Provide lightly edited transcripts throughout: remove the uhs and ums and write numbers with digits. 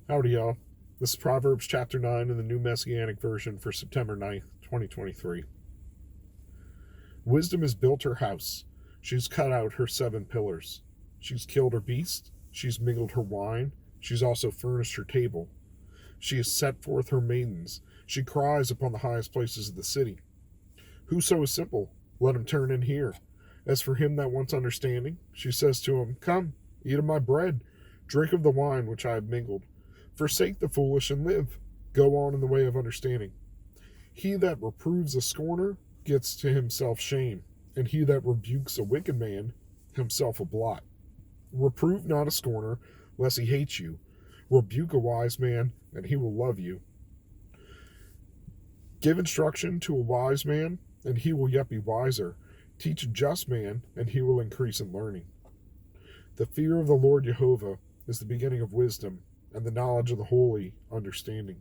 Howdy, y'all. This is Proverbs chapter 9 in the New Messianic Version for September 9th, 2023. Wisdom has built her house. She's cut out her 7 pillars. She's killed her beast. She's mingled her wine. She's also furnished her table. She has set forth her maidens. She cries upon the highest places of the city. Whoso is simple, let him turn in here. As for him that wants understanding, she says to him, Come, eat of my bread, drink of the wine which I have mingled. Forsake the foolish and live. Go on in the way of understanding. He that reproves a scorner gets to himself shame, and he that rebukes a wicked man, himself a blot. Reprove not a scorner, lest he hate you. Rebuke a wise man, and he will love you. Give instruction to a wise man, and he will yet be wiser. Teach a just man, and he will increase in learning. The fear of the Lord Jehovah is the beginning of wisdom, and the knowledge of the holy understanding.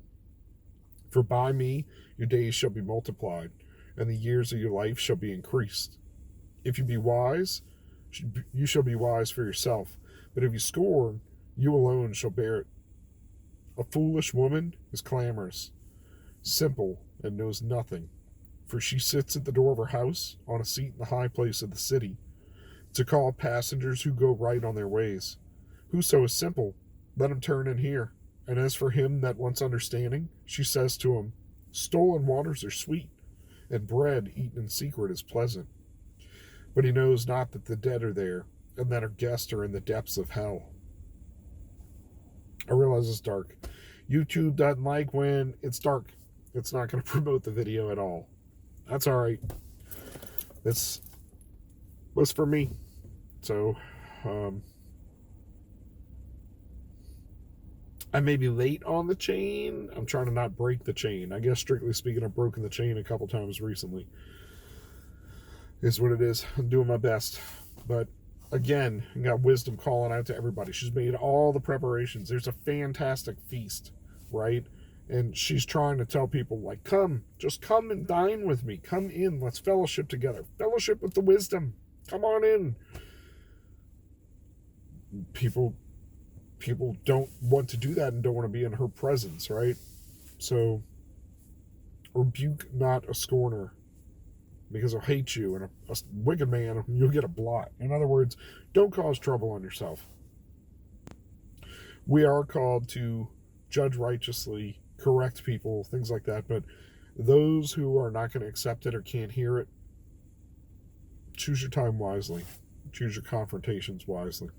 For by me your days shall be multiplied, and the years of your life shall be increased. If you be wise, you shall be wise for yourself, but if you scorn, you alone shall bear it. A foolish woman is clamorous, simple, and knows nothing, for she sits at the door of her house on a seat in the high place of the city, to call passengers who go right on their ways. Whoso is simple, let him turn in here. And as for him that wants understanding, she says to him, Stolen waters are sweet, and bread eaten in secret is pleasant. But he knows not that the dead are there, and that her guests are in the depths of hell. I realize it's dark. YouTube doesn't like when it's dark. It's not going to promote the video at all. That's all right. This was for me. So, I may be late on the chain. I'm trying to not break the chain. I guess, strictly speaking, I've broken the chain a couple times recently. Is what it is. I'm doing my best. But, again, you got wisdom calling out to everybody. She's made all the preparations. There's a fantastic feast, right? And she's trying to tell people, like, come, just come and dine with me. Come in. Let's fellowship together. Fellowship with the wisdom. Come on in. People don't want to do that and don't want to be in her presence, right? So, rebuke not a scorner, because he'll hate you, and a wicked man, you'll get a blot. In other words, don't cause trouble on yourself. We are called to judge righteously, correct people, things like that, but those who are not going to accept it or can't hear it, choose your time wisely. Choose your confrontations wisely.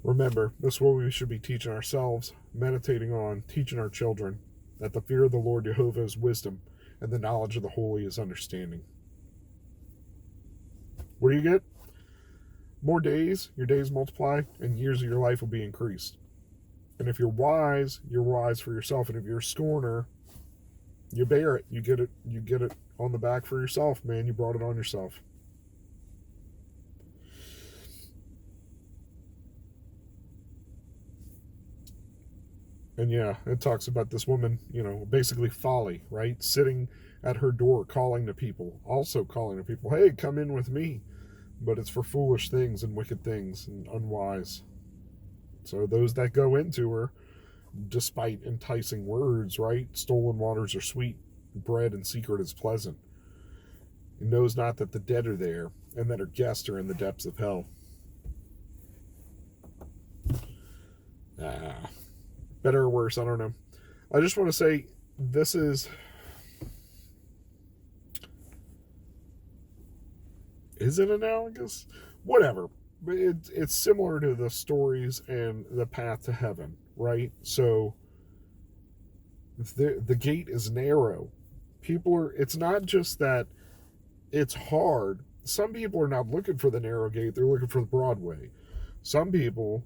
Remember, this is what we should be teaching ourselves, meditating on, teaching our children, that the fear of the Lord Jehovah is wisdom, and the knowledge of the holy is understanding. What do you get? More days, your days multiply, and years of your life will be increased. And if you're wise for yourself, and if you're a scorner, you bear it. You get it on the back for yourself, man. You brought it on yourself. And yeah, it talks about this woman, basically folly, right? Sitting at her door, calling to people, also calling to people, hey, come in with me. But it's for foolish things and wicked things and unwise. So those that go into her, despite enticing words, right? Stolen waters are sweet, bread in secret is pleasant. He knows not that the dead are there, and that her guests are in the depths of hell. Better or worse, I don't know. I just want to say, this is it analogous? Whatever. But it's similar to the stories and the path to heaven, right? So the gate is narrow. It's not just that it's hard. Some people are not looking for the narrow gate, they're looking for the broad way. Some people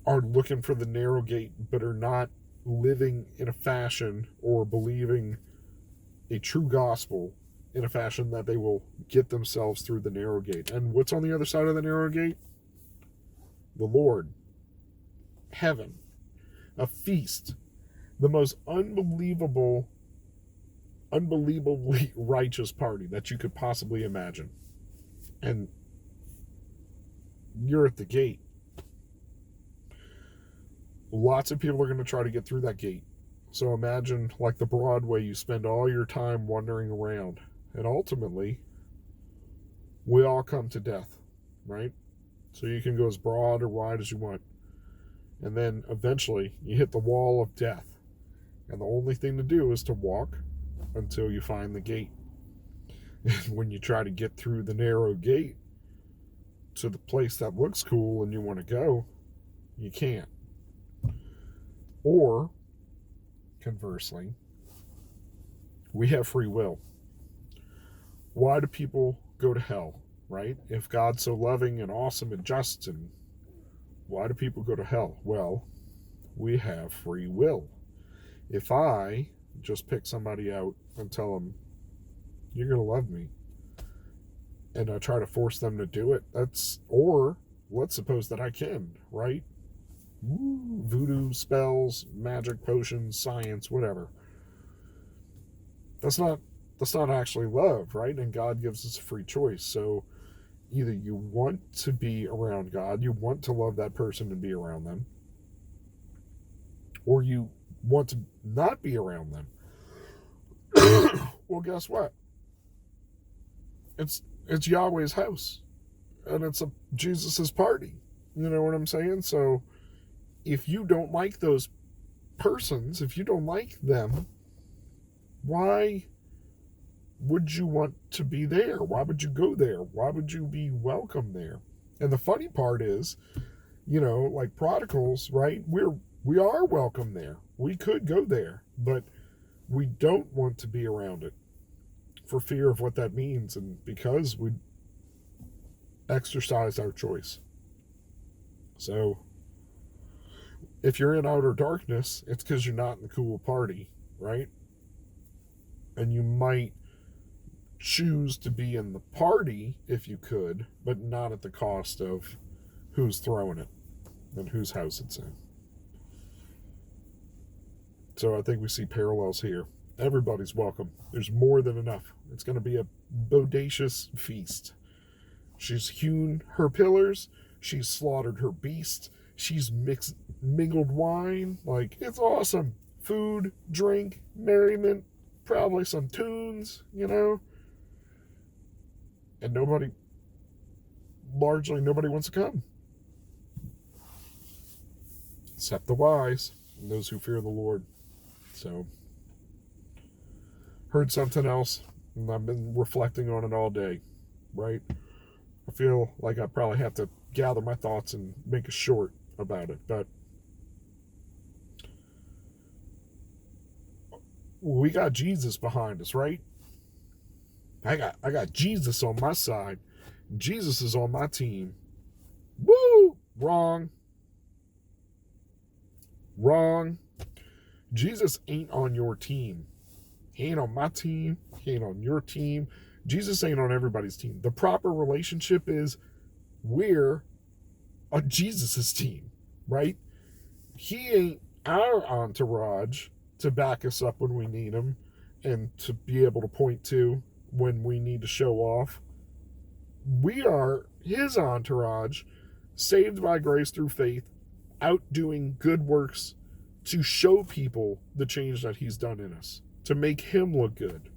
are looking for the narrow gate, but are not living in a fashion or believing a true gospel in a fashion that they will get themselves through the narrow gate. And what's on the other side of the narrow gate? The Lord. Heaven. A feast. The most unbelievably righteous party that you could possibly imagine. And you're at the gate. lots of people are going to try to get through that gate. So imagine like the Broadway, you spend all your time wandering around, and ultimately we all come to death, right? So you can go as broad or wide as you want. And then eventually you hit the wall of death. And the only thing to do is to walk until you find the gate. And when you try to get through the narrow gate to the place that looks cool and you want to go, you can't. Or, conversely, we have free will. Why do people go to hell, right? If God's so loving and awesome and just, and why do people go to hell? Well, we have free will. If I just pick somebody out and tell them, you're going to love me, and I try to force them to do it, or let's suppose that I can, right? Voodoo, spells, magic, potions, science, whatever. That's not actually love, right? And God gives us a free choice. So either you want to be around God, you want to love that person and be around them, or you want to not be around them. Well, guess what? It's Yahweh's house, and it's Jesus's party. You know what I'm saying? So if you don't like those persons, if you don't like them, why would you want to be there? Why would you go there? Why would you be welcome there? And the funny part is, like prodigals, right? We are welcome there. We could go there, but we don't want to be around it for fear of what that means, and because we exercise our choice. So if you're in outer darkness, it's because you're not in the cool party, right? And you might choose to be in the party if you could, but not at the cost of who's throwing it and whose house it's in. So I think we see parallels here. Everybody's welcome. There's more than enough. It's going to be a bodacious feast. She's hewn her pillars. She's slaughtered her beast. She's mingled wine. Like, it's awesome. Food, drink, merriment, probably some tunes, And nobody wants to come. Except the wise and those who fear the Lord. So, heard something else, and I've been reflecting on it all day, right? I feel like I probably have to gather my thoughts and make a short about it, but we got Jesus behind us, right? I got Jesus on my side. Jesus is on my team. Woo! Wrong. Jesus ain't on your team. He ain't on my team. He ain't on your team. Jesus ain't on everybody's team. The proper relationship is we're on Jesus's team, right? He ain't our entourage to back us up when we need him and to be able to point to when we need to show off. We are his entourage, saved by grace through faith, out doing good works to show people the change that he's done in us, to make him look good.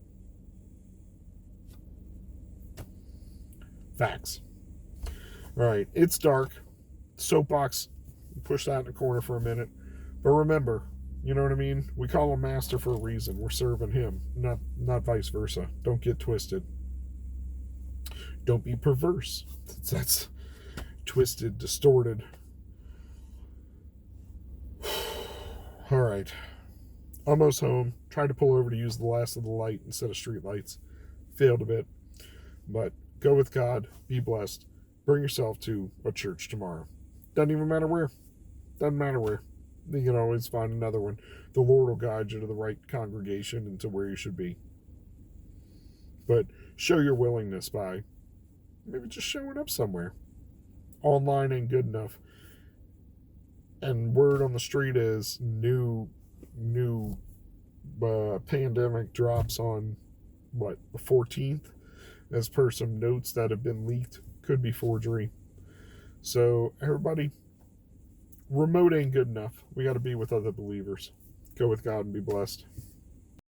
Facts. All right, it's dark. Soapbox, push that in the corner for a minute. But remember, you know what I mean? We call him master for a reason. We're serving him, not vice versa. Don't get twisted. Don't be perverse. That's twisted, distorted. All right. Almost home. Tried to pull over to use the last of the light instead of street lights. Failed a bit. But go with God. Be blessed. Bring yourself to a church tomorrow. Doesn't even matter where. Doesn't matter where. You can always find another one. The Lord will guide you to the right congregation and to where you should be. But show your willingness by maybe just showing up somewhere. Online ain't good enough. And word on the street is new pandemic drops on the 14th, as per some notes that have been leaked. Could be forgery. So everybody, remote ain't good enough. We got to be with other believers. Go with God and be blessed.